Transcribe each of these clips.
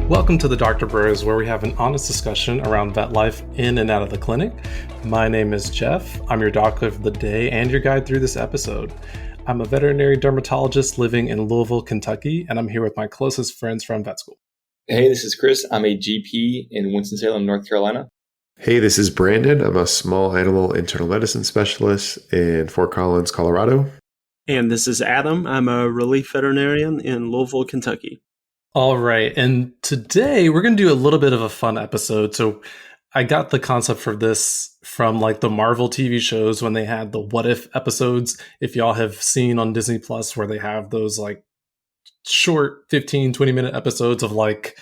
Welcome to the Dogtor Bros, where we have an honest discussion around vet life in and out of the clinic. My name is Jeff. I'm your doctor for the day and your guide through this episode. I'm a veterinary dermatologist living in Louisville, Kentucky, and I'm here with my closest friends from vet school. Hey, this is Chris. I'm a GP in Winston-Salem, North Carolina. Hey, this is Brandon. I'm a small animal internal medicine specialist in Fort Collins, Colorado. And this is Adam. I'm a relief veterinarian in Louisville, Kentucky. All right, and today we're going to do a little bit of a fun episode. So I got the concept for this from like the Marvel TV shows when they had the What If episodes. If y'all have seen on Disney Plus where they have those like short 15, 20-minute episodes of like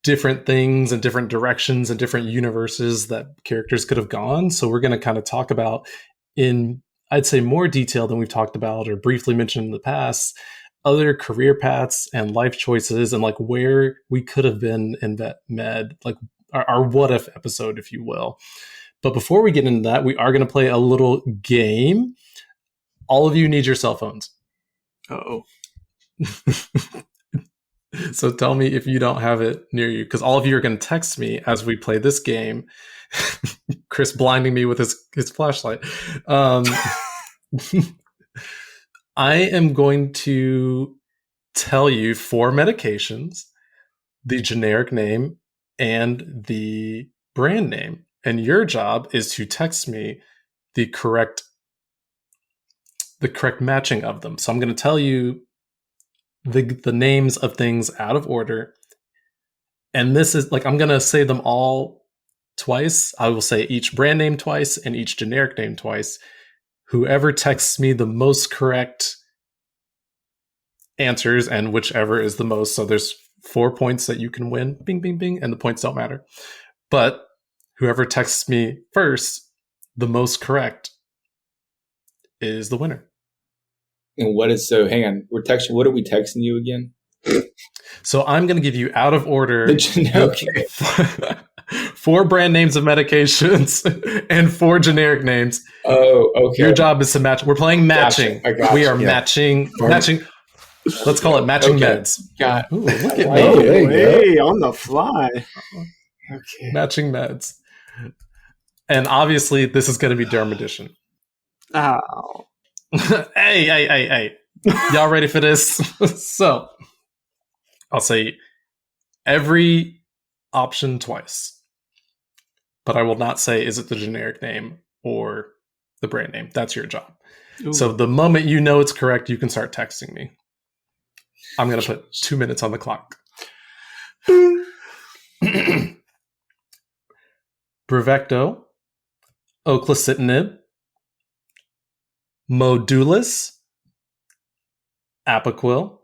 different things and different directions and different universes that characters could have gone. So we're going to kind of talk about in, I'd say, more detail than we've talked about or briefly mentioned in the past, other career paths and life choices and like where we could have been in vet med, like our what if episode, if you will. But before we get into that, we are going to play a little game. All of you need your cell phones. Uh-oh. So tell me if you don't have it near you, because all of you are going to text me as we play this game. Chris blinding me with his flashlight. I am going to tell you 4 medications, the generic name, and the brand name. And your job is to text me the correct matching of them. So I'm going to tell you the names of things out of order. And this is like, I'm going to say them all twice. I will say each brand name twice and each generic name twice. Whoever texts me the most correct answers and whichever is the most. So there's 4 points that you can win. Bing, bing, bing. And the points don't matter. But whoever texts me first, the most correct, is the winner. And hang on, what are we texting you again? So I'm going to give you out of order. Okay. 4 brand names of medications and 4 generic names. Oh, okay. Your job is to match. We're playing matching. Gotcha. We are matching. Let's call it matching meds. Got Ooh, look at Oh, me. hey, on the fly. Okay. Matching meds. And obviously, this is going to be Derm Edition. Ow. Hey. Y'all ready for this? So, I'll say every option twice. But I will not say, is it the generic name or the brand name? That's your job. Ooh. So the moment you know it's correct, you can start texting me. I'm going to put 2 minutes on the clock. Brevecto, oclacitinib, Modulus, Apoquil,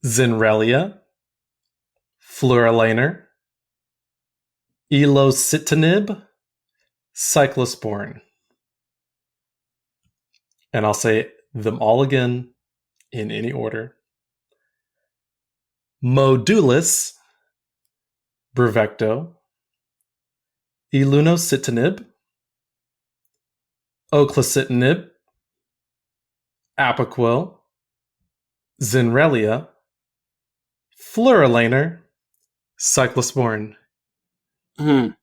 Zenrelia, Fluralaner, Elocitinib, Cyclosporin. And I'll say them all again in any order. Modulus, Brevecto, Elunocitinib, oclacitinib, Apoquil, Zenrelia, Fluralaner, Cyclosporin. I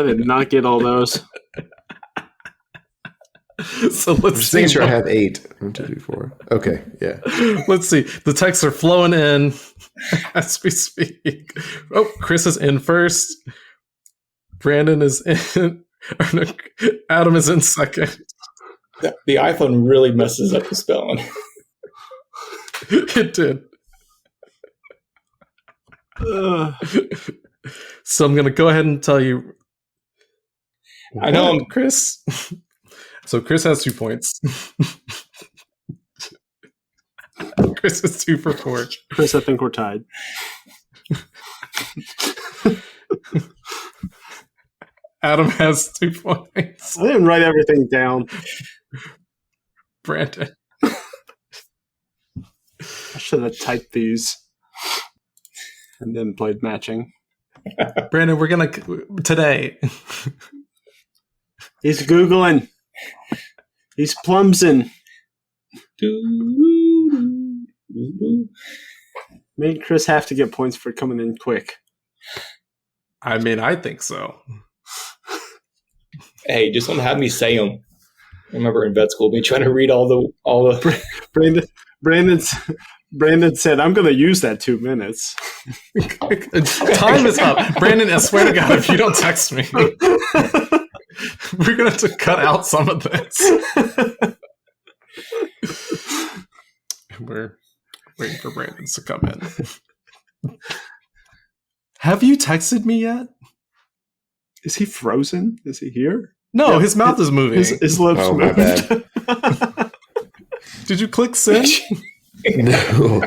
did not get all those. So let's Just see. making sure I have 8. 1, 2, 3, 4. Okay, yeah. Let's see. The texts are flowing in as we speak. Oh, Chris is in first. Brandon is in. Adam is in second. The iPhone really messes up the spelling. It did. So I'm going to go ahead and tell you. I know Chris. So Chris has 2 points. Chris is 2 for 4. Chris, I think we're tied. Adam has 2 points. I didn't write everything down. Brandon. I should have typed these and then played matching. Brandon, we're going to... Today. He's Googling. He's plumsing. Made Chris have to get points for coming in quick. I mean, I think so. Hey, just don't have me say them. I remember in vet school, me trying to read all the. Brandon said, "I'm going to use that 2 minutes." Time is up. Brandon, I swear to God, if you don't text me, we're going to have to cut out some of this. We're waiting for Brandon to come in. Have you texted me yet? Is he frozen? Is he here? No, Yeah, his mouth is moving. His lips Oh, my moved. bad. Did you click send? No.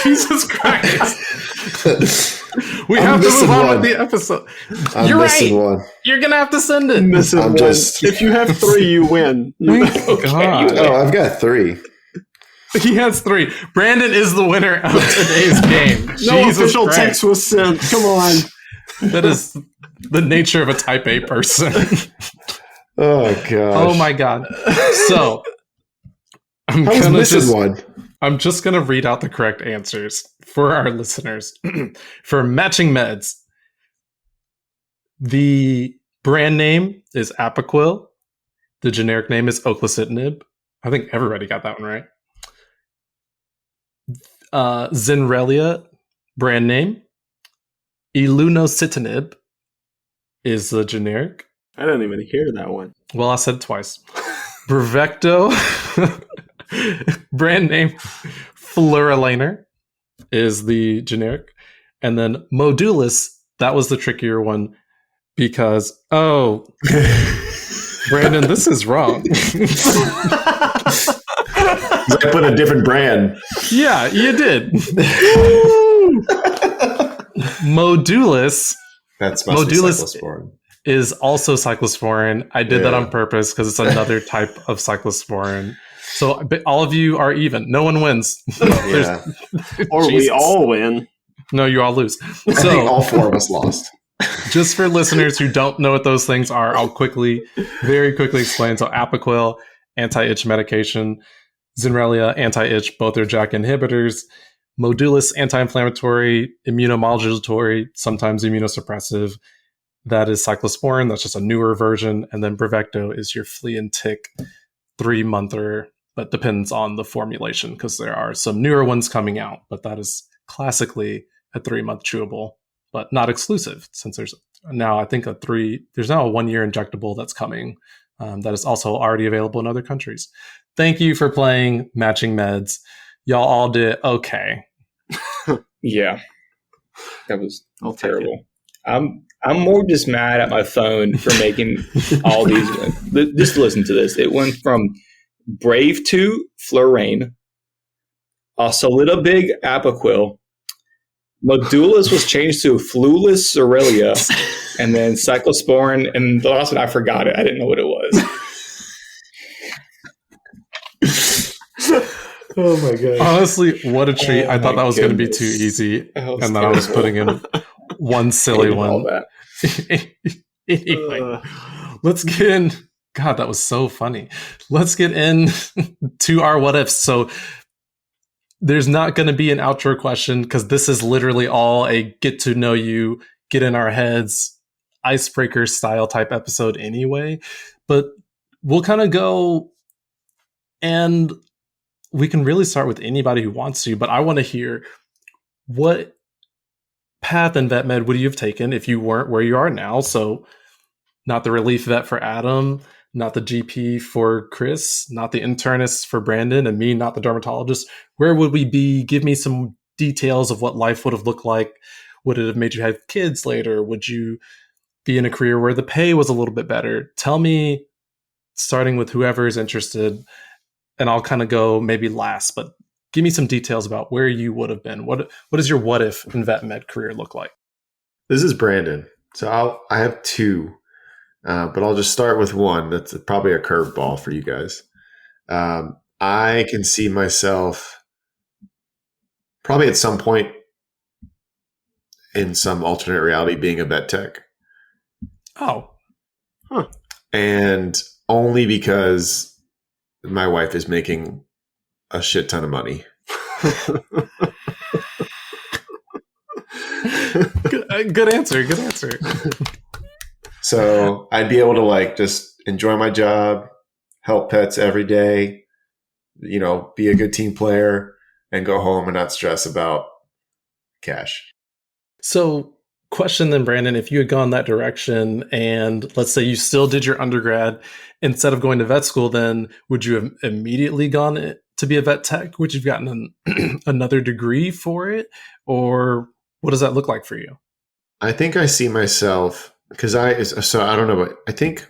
Jesus Christ. We I'm have to move missing on one. with the episode. I'm You're missing right. one. You're going to have to send it. Missing I'm one. just- If you have 3, you win. Oh, God. Oh, I've got 3. He has 3. Brandon is the winner of today's game. No Jesus official Christ. text was sent. Come on. That is the nature of a type A person. Oh, gosh. Oh my God. So I'm I was missing one. I'm just gonna read out the correct answers for our listeners. For matching meds, the brand name is Apoquil. The generic name is oclacitinib. I think everybody got that one right. Zenrelia, brand name. Ilunocitinib is the generic. I didn't even hear that one. Well, I said it twice. Brevecto, brand name. Fluralaner is the generic. And then Modulus, that was the trickier one because, Brandon, this is wrong. I put a different brand. Yeah, you did. Modulus That's Modulus cyclosporin. is also cyclosporin. I did that Yeah. on purpose because it's another type of cyclosporin. So but all of you are even. No one wins. Yeah. Or we Jesus. all win. No, you all lose. I think So all 4 of us lost. just for listeners who don't know what those things are, I'll very quickly explain. So Apoquil, anti-itch medication. Zenrelia, anti-itch, both are JAK inhibitors. Modulus, anti-inflammatory, immunomodulatory, sometimes immunosuppressive. That is cyclosporin. That's just a newer version. And then Brevecto is your flea and tick 3-monther, but depends on the formulation because there are some newer ones coming out. But that is classically a 3-month chewable, but not exclusive since there's now, I think, there's now a 1-year injectable that's coming that is also already available in other countries. Thank you for playing Matching Meds. Y'all all did okay. Yeah, that was I'll take terrible. I'm more just mad at my phone for making all these. Just listen to this. It went from Brave to Flurane, Solidibig Apoquil, Modulus was changed to Flulus Aurelia, and then Cyclosporin, and the last one I forgot it. I didn't know what it was. Oh my gosh. Honestly, what a treat. Oh I thought my that was going to be too goodness. easy. That was And then I was terrible. putting in one silly Hated all one. that. Anyway, let's get in. God, that was so funny. Let's get in to our what ifs. So there's not going to be an outro question because this is literally all a get to know you, get in our heads, icebreaker style type episode anyway. But we'll kind of go and we can really start with anybody who wants to. But I want to hear what path in vet med would you have taken if you weren't where you are now? So not the relief vet for Adam, not the GP for Chris, not the internist for Brandon, and me, not the dermatologist. Where would we be? Give me some details of what life would have looked like. Would it have made you have kids later? Would you be in a career where the pay was a little bit better? Tell me, starting with whoever is interested, and I'll kind of go maybe last, but give me some details about where you would have been. What does your what if in vet med career look like? This is Brandon. So I have 2, but I'll just start with one. That's probably a curveball for you guys. I can see myself probably at some point in some alternate reality being a vet tech. Oh, And only because my wife is making a shit ton of money. Good answer. Good answer. So I'd be able to like just enjoy my job, help pets every day, be a good team player, and go home and not stress about cash. So, question then, Brandon, if you had gone that direction and let's say you still did your undergrad, instead of going to vet school, then would you have immediately gone to be a vet tech? Would you have gotten another degree for it? Or what does that look like for you? I think I see myself because I don't know, but I think,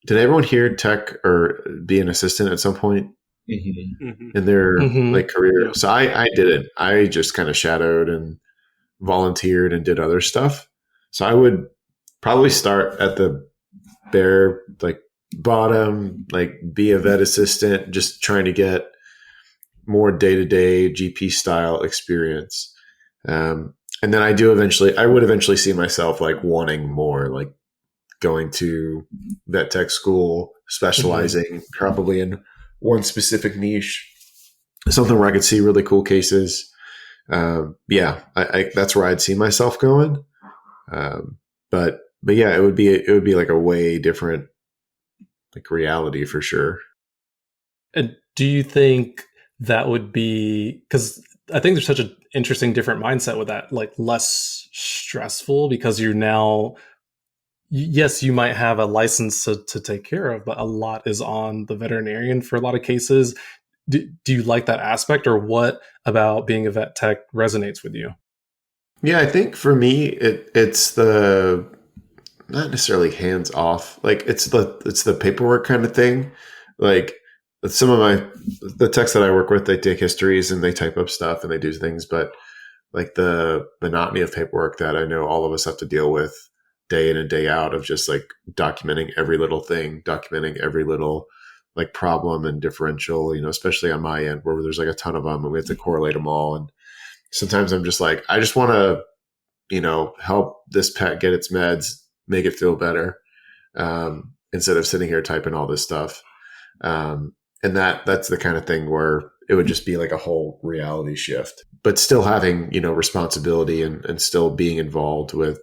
did everyone here tech or be an assistant at some point in their like career? Yeah. So I didn't. I just kind of shadowed and volunteered and did other stuff. So I would probably start at the bare like bottom, like be a vet assistant, just trying to get more day-to-day GP style experience. And then I would eventually see myself like wanting more, like going to vet tech school, specializing probably in one specific niche, something where I could see really cool cases. That's where I'd see myself going. But yeah, it would be like a way different like reality for sure. And do you think that would be, because I think there's such an interesting different mindset with that, like less stressful because you're now, yes, you might have a license to take care of, but a lot is on the veterinarian for a lot of cases. Do you like that aspect, or what about being a vet tech resonates with you? Yeah, I think for me, it's the not necessarily hands off. Like it's the paperwork kind of thing. Like some of the techs that I work with, they take histories and they type up stuff and they do things, but like the monotony of paperwork that I know all of us have to deal with day in and day out of just like documenting every little thing, documenting every little like problem and differential, especially on my end where there's like a ton of them and we have to correlate them all. And sometimes I'm just like, I just want to, help this pet get its meds, make it feel better, instead of sitting here typing all this stuff. And that's the kind of thing where it would just be like a whole reality shift, but still having, responsibility and still being involved with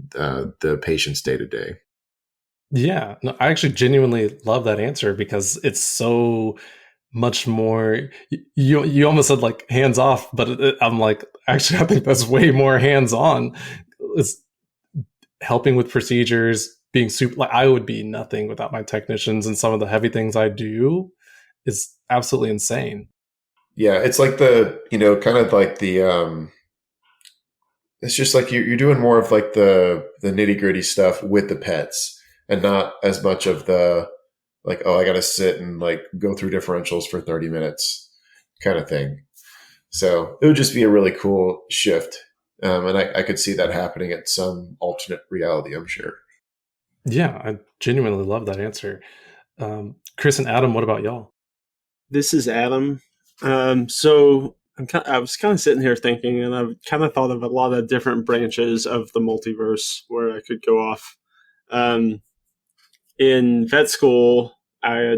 the patient's day to day. Yeah, no, I actually genuinely love that answer because it's so much more. You almost said like hands off, but I'm like, actually, I think that's way more hands on. It's helping with procedures, being super. Like I would be nothing without my technicians, and some of the heavy things I do is absolutely insane. Yeah, it's like kind of like the. It's just like you're doing more of like the nitty gritty stuff with the pets, and not as much of the like, oh, I got to sit and like go through differentials for 30 minutes kind of thing. So it would just be a really cool shift. And I could see that happening at some alternate reality, I'm sure. Yeah, I genuinely love that answer. Chris and Adam, what about y'all? This is Adam. So I was kind of sitting here thinking, and I've kind of thought of a lot of different branches of the multiverse where I could go off. In vet school, I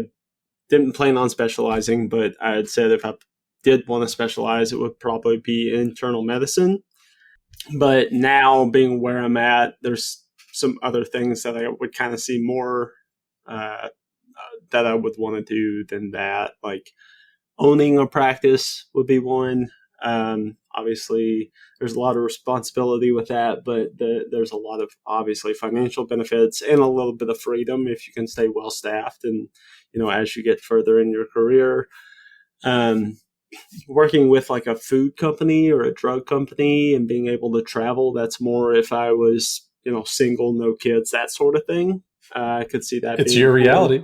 didn't plan on specializing, but I had said if I did want to specialize, it would probably be internal medicine. But now, being where I'm at, there's some other things that I would kind of see more that I would want to do than that. Like owning a practice would be one. Obviously, there's a lot of responsibility with that, but there's a lot of obviously financial benefits and a little bit of freedom if you can stay well staffed. And as you get further in your career, working with like a food company or a drug company and being able to travel, that's more if I was single, no kids, that sort of thing. I could see that. It's your reality.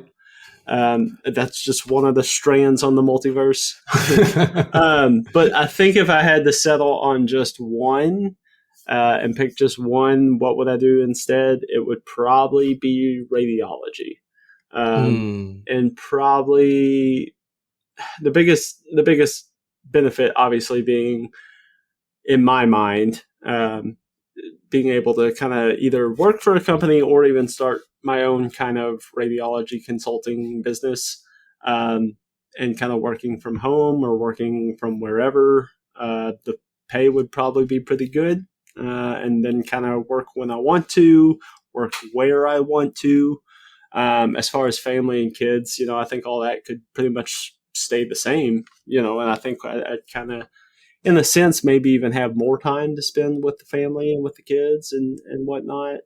That's just one of the strands on the multiverse. But I think if I had to settle on just one and pick just one, what would I do instead? It would probably be radiology. And probably the biggest benefit, obviously, being in my mind, being able to kind of either work for a company or even start my own kind of radiology consulting business. and kind of working from home or working from wherever, the pay would probably be pretty good. And then kind of work when I want to, work where I want to. As far as family and kids, I think all that could pretty much stay the same, and I think I'd kind of, in a sense, maybe even have more time to spend with the family and with the kids and whatnot.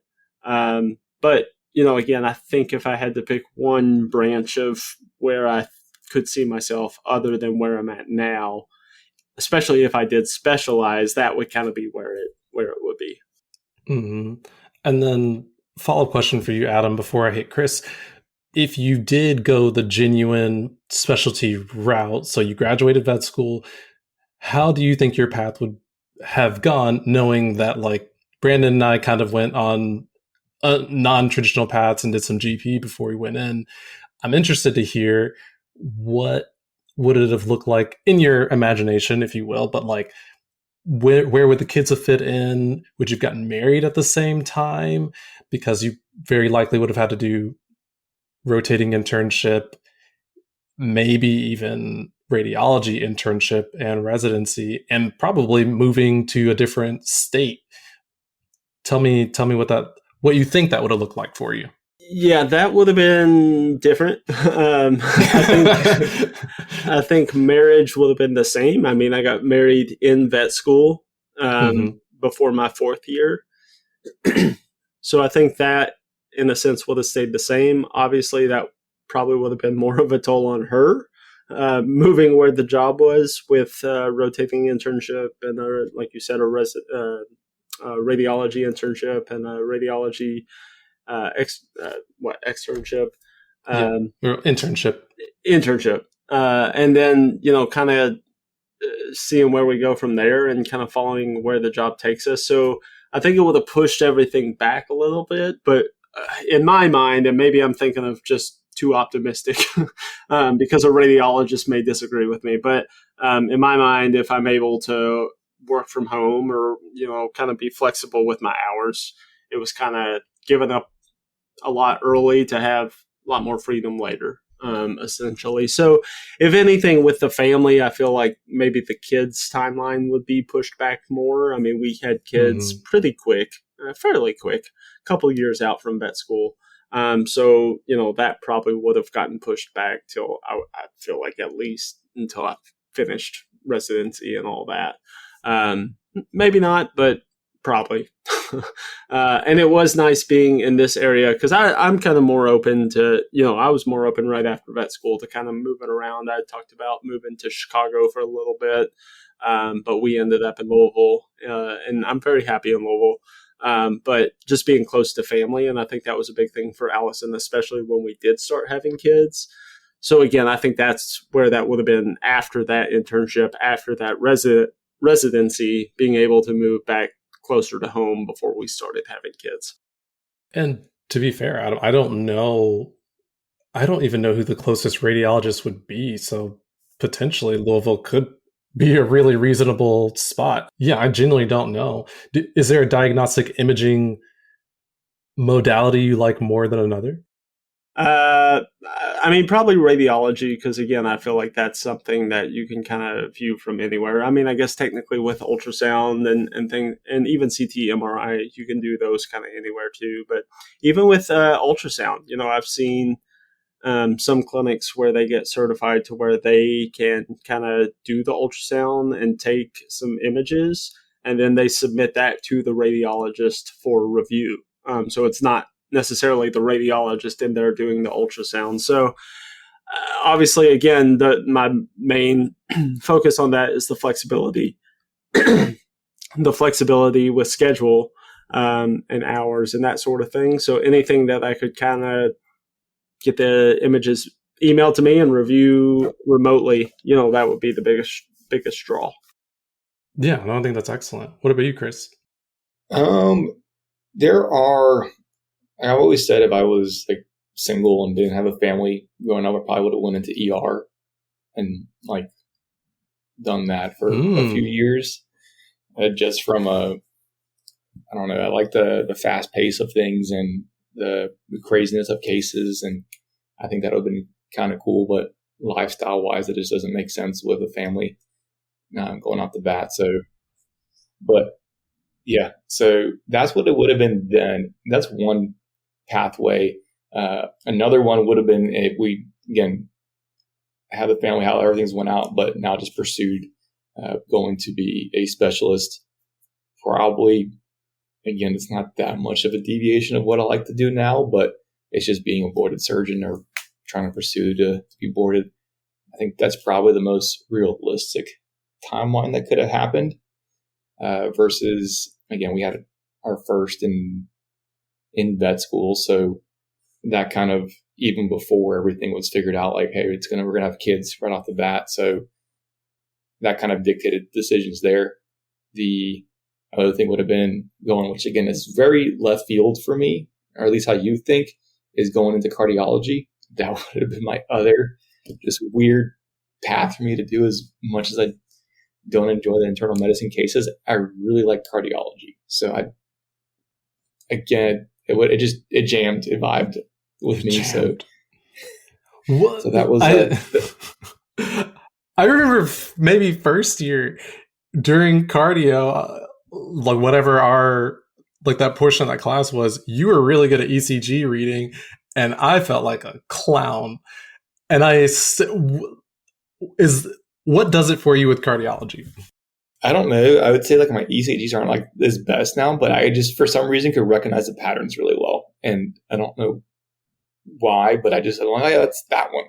But, again, I think if I had to pick one branch of where I could see myself other than where I'm at now, especially if I did specialize, that would kind of be where it would be. Mm-hmm. And then follow-up question for you, Adam, before I hit Chris. If you did go the genuine specialty route, so you graduated vet school, how do you think your path would have gone, knowing that like Brandon and I kind of went on non-traditional paths and did some GP before we went in? I'm interested to hear what would it have looked like in your imagination, if you will, but like where would the kids have fit in? Would you have gotten married at the same time? Because you very likely would have had to do rotating internship, maybe even radiology internship and residency, and probably moving to a different state. Tell me what you think that would have looked like for you. Yeah, that would have been different. I think marriage would have been the same. I mean, I got married in vet school before my fourth year. So I think that, in a sense, would have stayed the same. Obviously, that probably would have been more of a toll on her, moving where the job was with rotating internship and, like you said, a radiology internship and a radiology externship. Internship. And then, kind of seeing where we go from there and kind of following where the job takes us. So I think it would have pushed everything back a little bit, but in my mind, and maybe I'm thinking of just too optimistic because a radiologist may disagree with me, but in my mind, if I'm able to work from home or, kind of be flexible with my hours, it was kind of giving up a lot early to have a lot more freedom later, essentially. So if anything with the family, I feel like maybe the kids' timeline would be pushed back more. I mean, we had kids pretty quick, fairly quick, a couple of years out from vet school. So, that probably would have gotten pushed back till I feel like at least until I finished residency and all that. Maybe not, but probably. And it was nice being in this area because I'm kind of more open to, I was more open right after vet school to kind of moving around. I talked about moving to Chicago for a little bit, but we ended up in Louisville, and I'm very happy in Louisville. But just being close to family, and I think that was a big thing for Allison, especially when we did start having kids. So again, I think that's where that would have been after that internship, after that residency, being able to move back closer to home before we started having kids. And to be fair, Adam, I don't even know who the closest radiologist would be. So potentially Louisville could be a really reasonable spot. Yeah, I genuinely don't know. Is there a diagnostic imaging modality you like more than another? I mean, probably radiology, because again, I feel like that's something that you can kind of view from anywhere. I mean, I guess technically with ultrasound and even CT, MRI, you can do those kind of anywhere too. But even with ultrasound, I've seen some clinics where they get certified to where they can kind of do the ultrasound and take some images, and then they submit that to the radiologist for review. So it's not necessarily the radiologist in there doing the ultrasound. So obviously, again, my main focus on that is the flexibility, the flexibility with schedule and hours and that sort of thing. So anything that I could kind of get the images emailed to me and review remotely, that would be the biggest draw. Yeah, I think that's excellent. What about you, Chris? I've always said if I was like single and didn't have a family growing up, I probably would have went into ER and like done that for a few years. Just from I don't know, I like the fast pace of things and the craziness of cases, and I think that would have been kind of cool. But lifestyle wise, it just doesn't make sense with a family going off the bat. So, but yeah, so that's what it would have been then. That's one pathway. Another one would have been if we, again, had a family, how everything's went out, but now just pursued going to be a specialist. Probably, again, it's not that much of a deviation of what I like to do now, but it's just being a boarded surgeon or trying to pursue to be boarded. I think that's probably the most realistic timeline that could have happened versus, again, we had our first in vet school. So that kind of, even before everything was figured out, like, hey, we're going to have kids right off the bat. So that kind of dictated decisions there. The other thing would have been going, which again is very left field for me, or at least how you think, is going into cardiology. That would have been my other just weird path for me to do. As much as I don't enjoy the internal medicine cases, I really like cardiology. So it jammed, it vibed with me. So that was I remember maybe first year during cardio, like whatever our, like that portion of that class was, you were really good at ECG reading, and I felt like a clown. And what does it for you with cardiology? I don't know. I would say like my ECGs aren't like as best now, but I just for some reason could recognize the patterns really well, and I don't know why, but I'm like, oh, yeah, that's that one.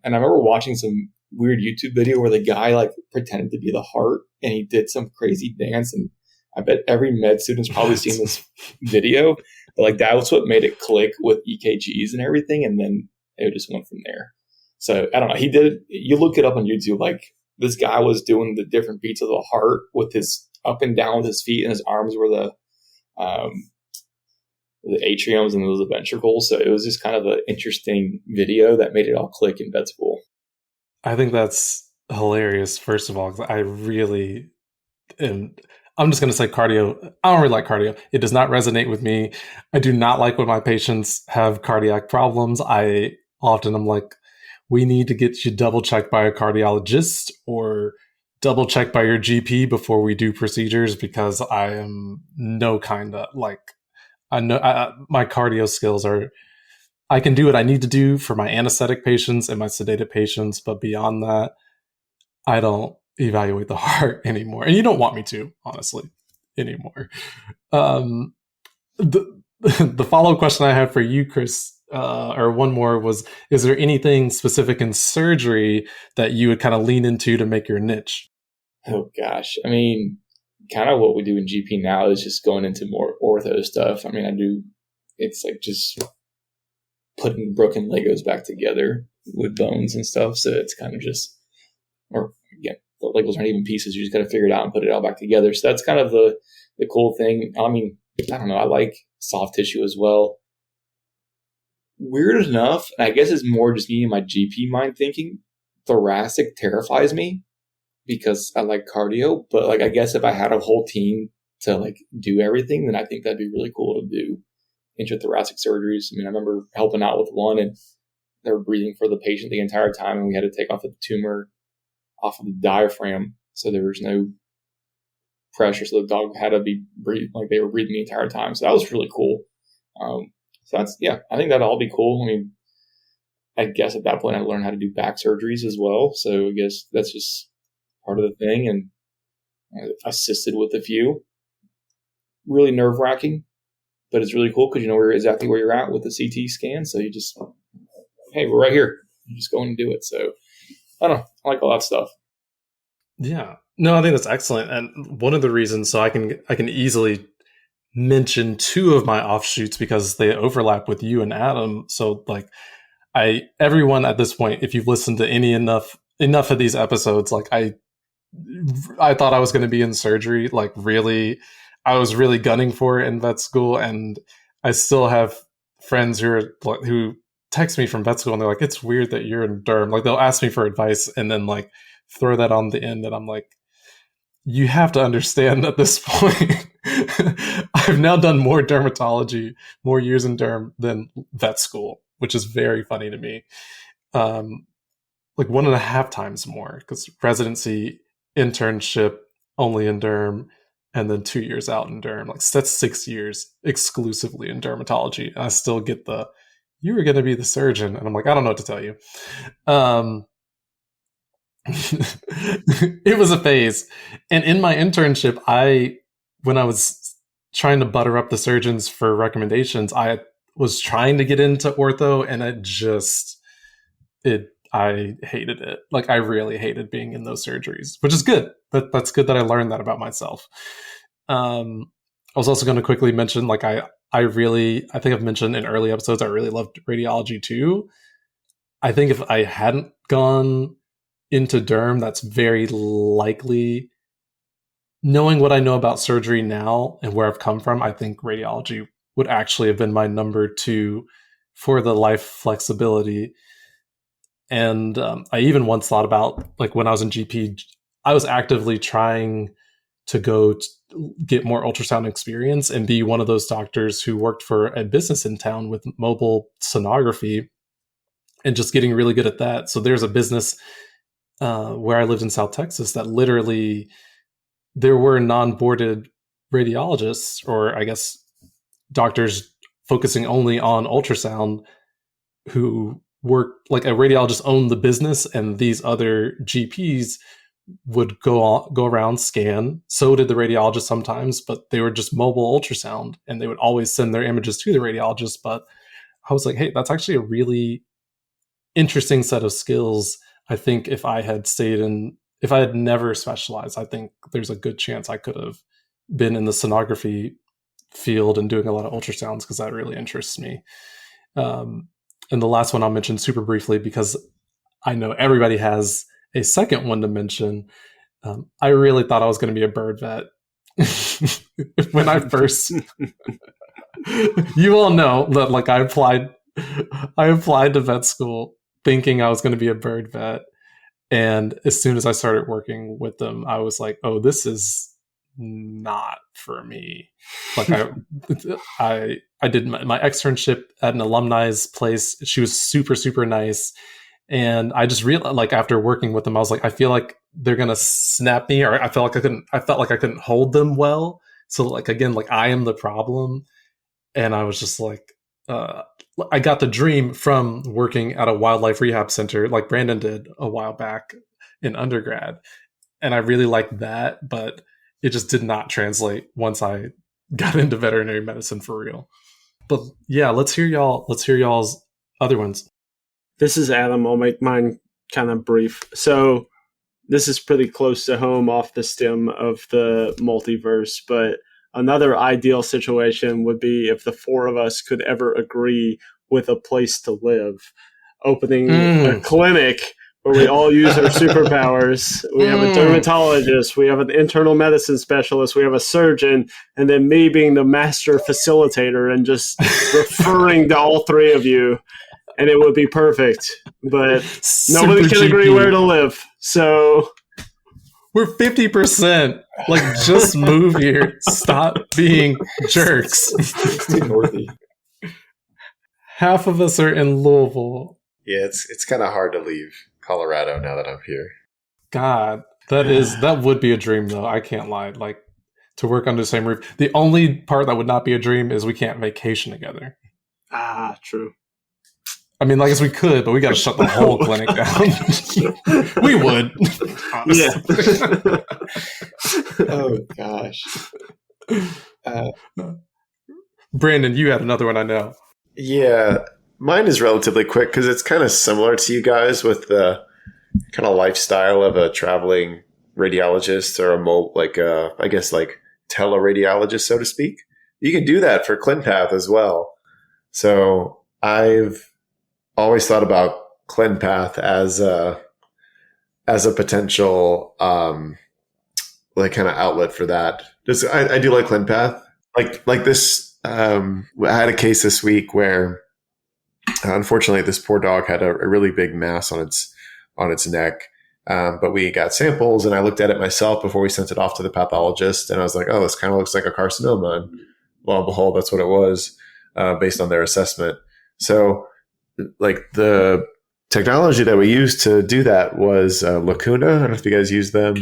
And I remember watching some weird YouTube video where the guy like pretended to be the heart and he did some crazy dance, and I bet every med student's probably seen this video, but like that was what made it click with EKGs and everything, and then it just went from there. So I don't know. He did it. You look it up on YouTube, like this guy was doing the different beats of the heart with his up and down with his feet, and his arms were the atriums and those ventricles. So it was just kind of an interesting video that made it all click in vet school. I think that's hilarious, first of all, because I really am. I'm just going to say cardio. I don't really like cardio. It does not resonate with me. I do not like when my patients have cardiac problems. I'm like, we need to get you double checked by a cardiologist or double checked by your GP before we do procedures, because I am no kind of like, I know my cardio skills are, I can do what I need to do for my anesthetic patients and my sedated patients, but beyond that, I don't evaluate the heart anymore. And you don't want me to, honestly, anymore. The follow-up question I have for you, Chris, or one more, was, is there anything specific in surgery that you would kind of lean into to make your niche? Oh, gosh. I mean, kind of what we do in GP now is just going into more ortho stuff. I mean, it's like just putting broken Legos back together with bones and stuff. So it's kind of just, or again, the Legos aren't even pieces. You just got to figure it out and put it all back together. So that's kind of the cool thing. I mean, I don't know. I like soft tissue as well. Weird enough, I guess it's more just me and my GP mind thinking, thoracic terrifies me because I like cardio. But like, I guess if I had a whole team to like do everything, then I think that'd be really cool to do intrathoracic surgeries. I mean, I remember helping out with one, and they were breathing for the patient the entire time, and we had to take off the tumor off of the diaphragm, so there was no pressure. So the dog had to be breathing, like they were breathing the entire time. So that was really cool. So that's, yeah, I think that'd all be cool. I mean, I guess at that point I learned how to do back surgeries as well. So I guess that's just part of the thing, and I assisted with a few. Really nerve wracking, but it's really cool because you know exactly where you're at with the CT scan. So you just, hey, we're right here. You just go and do it. So I don't know. I like all that stuff. Yeah. No, I think that's excellent. And one of the reasons, so I can easily mention two of my offshoots because they overlap with you and Adam. So like everyone at this point, if you've listened to enough of these episodes, like I thought I was going to be in surgery. Like really, I was really gunning for it in vet school. And I still have friends who text me from vet school and they're like, it's weird that you're in derm. Like they'll ask me for advice and then like throw that on the end. And I'm like, you have to understand at this point, I've now done more dermatology, more years in derm than vet school, which is very funny to me. like 1.5 times more, because residency, internship only in derm, and then 2 years out in derm. Like that's 6 years exclusively in dermatology. And I still get the, you were going to be the surgeon. And I'm like, I don't know what to tell you. It was a phase. And in my internship, when I was trying to butter up the surgeons for recommendations, I was trying to get into ortho, and I hated it. Like I really hated being in those surgeries, which is good. That's good that I learned that about myself. I was also going to quickly mention, like I think I've mentioned in early episodes, I really loved radiology too. I think if I hadn't gone into derm, that's very likely, knowing what I know about surgery now and where I've come from, I think radiology would actually have been my number 2 for the life flexibility. And I even once thought about, like when I was in GP, I was actively trying to get more ultrasound experience and be one of those doctors who worked for a business in town with mobile sonography and just getting really good at that. So there's a business where I lived in South Texas that literally there were non-boarded radiologists, or I guess doctors focusing only on ultrasound, who worked, like a radiologist owned the business, and these other GPs would go around, scan. So did the radiologist sometimes, but they were just mobile ultrasound, and they would always send their images to the radiologist. But I was like, hey, that's actually a really interesting set of skills. I think if I had never specialized, I think there's a good chance I could have been in the sonography field and doing a lot of ultrasounds, because that really interests me. And the last one I'll mention super briefly, because I know everybody has a second one to mention. I really thought I was going to be a bird vet when I first. You all know that, like, I applied to vet school thinking I was going to be a bird vet, and as soon as I started working with them, I was like, "Oh, this is not for me." Like I did my externship at an alumni's place. She was super, super nice. And I just realized, like, after working with them, I was like, I feel like they're going to snap me, or I felt like I couldn't hold them well. So, like, again, like, I am the problem. And I was just like, I got the dream from working at a wildlife rehab center, like Brandon did a while back in undergrad. And I really liked that, but it just did not translate once I got into veterinary medicine for real. But yeah, let's hear y'all's other ones. This is Adam. I'll make mine kind of brief. So this is pretty close to home off the stem of the multiverse, but another ideal situation would be if the 4 of us could ever agree with a place to live, opening a clinic where we all use our superpowers. We have a dermatologist, we have an internal medicine specialist, we have a surgeon, and then me being the master facilitator and just referring to all 3 of you. And it would be perfect, but nobody can agree where to live. So we're 50%. Like, just move here. Stop being jerks. It's too northy. Half of us are in Louisville. Yeah, it's kind of hard to leave Colorado now that I'm here. God, that would be a dream, though. I can't lie. Like, to work under the same roof. The only part that would not be a dream is we can't vacation together. Ah, true. I mean, I guess we could, but we got to shut the whole clinic down. We would. Yeah. Oh, gosh. Brandon, you had another one, I know. Yeah, mine is relatively quick because it's kind of similar to you guys with the kind of lifestyle of a traveling radiologist or I guess teleradiologist, so to speak. You can do that for ClinPath as well. So I've always thought about ClinPath as a potential like kind of outlet for that. I do like ClinPath. Like this. I had a case this week where unfortunately this poor dog had a really big mass on its neck. But we got samples and I looked at it myself before we sent it off to the pathologist, and I was like, oh, this kind of looks like a carcinoma. And lo and behold, that's what it was, based on their assessment. So like the technology that we used to do that was Lacuna. I don't know if you guys use them,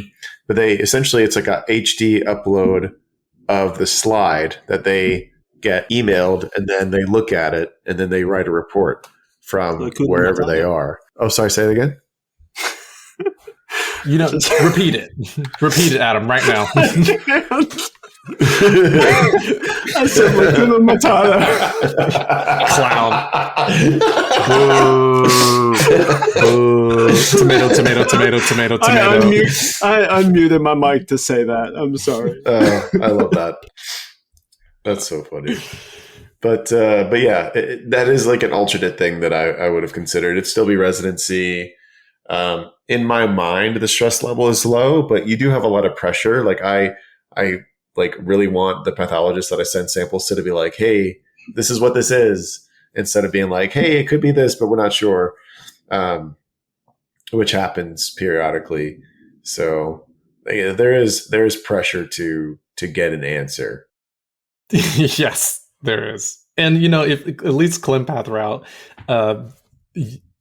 but it's like a HD upload of the slide that they get emailed, and then they look at it, and then they write a report from Lacuna wherever Matata. they are. Oh, sorry, say it again. Repeat it. Repeat it, Adam, right now. I said Lacuna Matata. Clown. Boo. Tomato, tomato, tomato, tomato, tomato. I unmuted my mic to say that. I'm sorry. I love that. That's so funny. But yeah, that is like an alternate thing that I would have considered. It'd still be residency. In my mind, the stress level is low, but you do have a lot of pressure. Like I like really want the pathologist that I send samples to be like, hey, this is what this is, instead of being like, hey, it could be this, but we're not sure, which happens periodically. So yeah, there is pressure to get an answer. Yes, there is. And, if at least ClinPath route,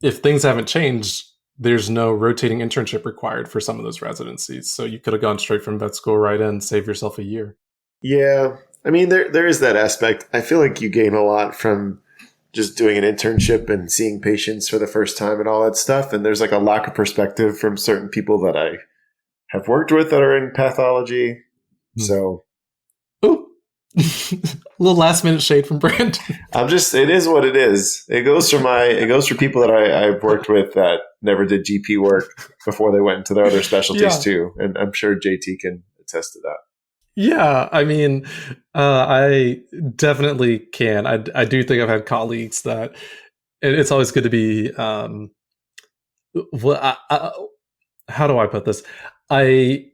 if things haven't changed, there's no rotating internship required for some of those residencies. So you could have gone straight from vet school right in, save yourself a year. Yeah. I mean, there is that aspect. I feel like you gain a lot from just doing an internship and seeing patients for the first time and all that stuff. And there's like a lack of perspective from certain people that I have worked with that are in pathology. So. Ooh. A little last minute shade from Brandon. It is what it is. It goes for people that I've worked with that never did GP work before they went into their other specialties too. And I'm sure JT can attest to that. Yeah, I mean, I definitely can. I do think I've had colleagues that it's always good to be. How do I put this? I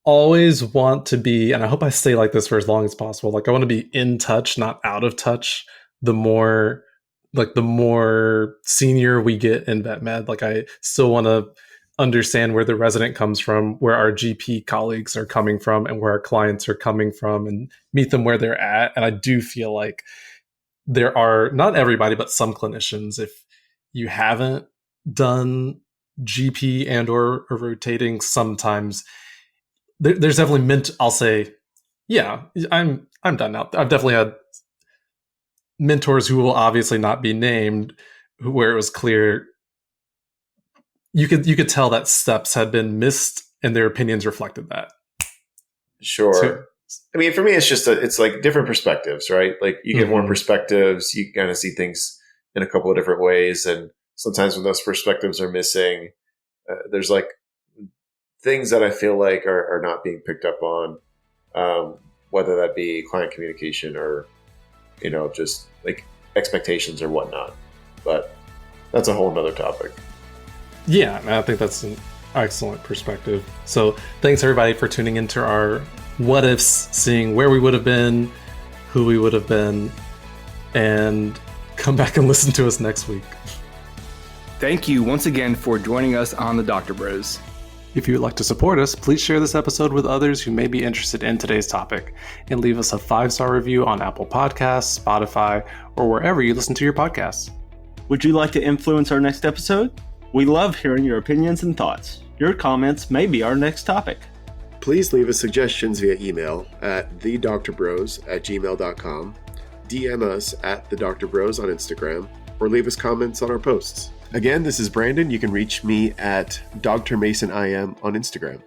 always want to be, and I hope I stay like this for as long as possible. Like I want to be in touch, not out of touch. The more senior we get in vet med, like I still want to understand where the resident comes from, where our GP colleagues are coming from, and where our clients are coming from, and meet them where they're at. And I do feel like there are, not everybody, but some clinicians, if you haven't done GP and or rotating, sometimes there's definitely I'll say, yeah, I'm done now. I've definitely had mentors who will obviously not be named, where it was clear you could tell that steps had been missed and their opinions reflected that. Sure. So, I mean, for me, it's like different perspectives, right? Like you get more perspectives, you kind of see things in a couple of different ways. And sometimes when those perspectives are missing, there's like things that I feel like are not being picked up on, whether that be client communication or, just like expectations or whatnot. But that's a whole nother topic. Yeah, I think that's an excellent perspective. So thanks everybody for tuning into our what ifs, seeing where we would have been, who we would have been, and come back and listen to us next week. Thank you once again for joining us on the Dogtor Bros. If you would like to support us, please share this episode with others who may be interested in today's topic, and leave us a 5-star review on Apple Podcasts, Spotify, or wherever you listen to your podcasts. Would you like to influence our next episode? We love hearing your opinions and thoughts. Your comments may be our next topic. Please leave us suggestions via email at thedoctorbros@gmail.com, DM us at thedoctorbros on Instagram, or leave us comments on our posts. Again, this is Brandon. You can reach me at Dr. Mason IM on Instagram.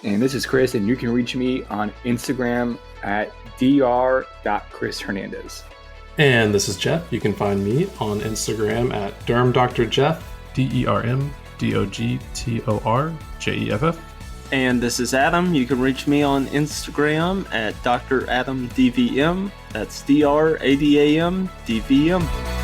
And this is Chris, and you can reach me on Instagram at dr.chrishernandez. And this is Jeff. You can find me on Instagram at DermDrJeff, DermDogtorJeff. And this is Adam. You can reach me on Instagram at DrAdamDVM. That's DrAdamDVM.